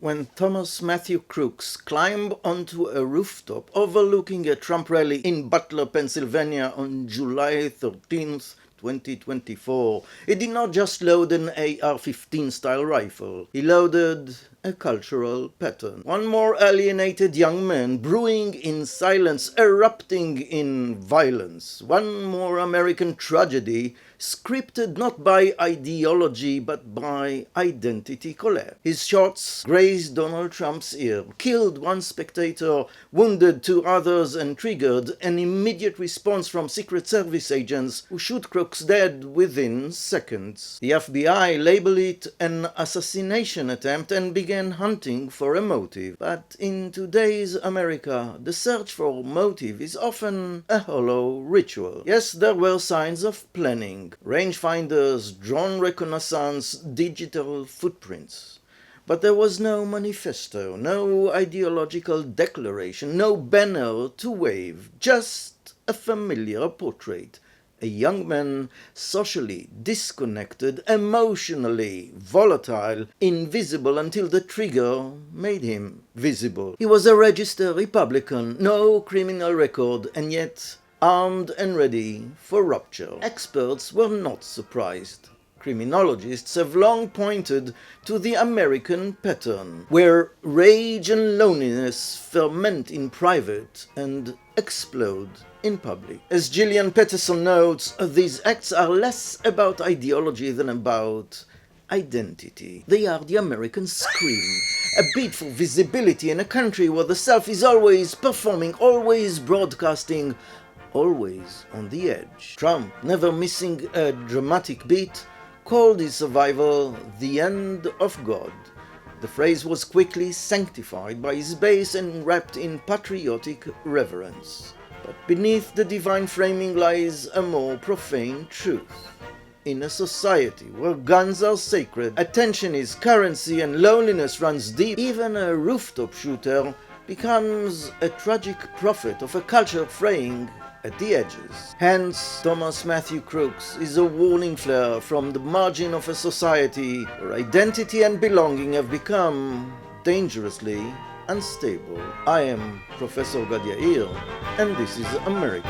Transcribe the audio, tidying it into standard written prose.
When Thomas Matthew Crooks climbed onto a rooftop overlooking a Trump rally in Butler, Pennsylvania on July 13th, 2024, he did not just load an AR-15 style rifle, he loaded a cultural pattern. One more alienated young man brewing in silence, erupting in violence. One more American tragedy scripted not by ideology but by identity collapse. His shots grazed Donald Trump's ear, killed one spectator, wounded two others, and triggered an immediate response from Secret Service agents who shoot Crooks dead within seconds. The FBI labeled it an assassination attempt and began hunting for a motive. But in today's America, the search for motive is often a hollow ritual. Yes, there were signs of planning, rangefinders, drone reconnaissance, digital footprints. But there was no manifesto, no ideological declaration, no banner to wave, just a familiar portrait. A young man, socially disconnected, emotionally volatile, invisible until the trigger made him visible. He was a registered Republican, no criminal record, and yet armed and ready for rupture. Experts were not surprised. Criminologists have long pointed to the American pattern, where rage and loneliness ferment in private and explode in public. As Jillian Peterson notes, these acts are less about ideology than about identity. They are the American scream, a bid for visibility in a country where the self is always performing, always broadcasting, always on the edge. Trump, never missing a dramatic beat, called his survival the end of God. The phrase was quickly sanctified by his base and wrapped in patriotic reverence. But beneath the divine framing lies a more profane truth. In a society where guns are sacred, attention is currency, and loneliness runs deep, even a rooftop shooter becomes a tragic prophet of a culture fraying at the edges. Hence, Thomas Matthew Crooks is a warning flare from the margin of a society where identity and belonging have become dangerously unstable. I am Professor Gad Yair, and this is America.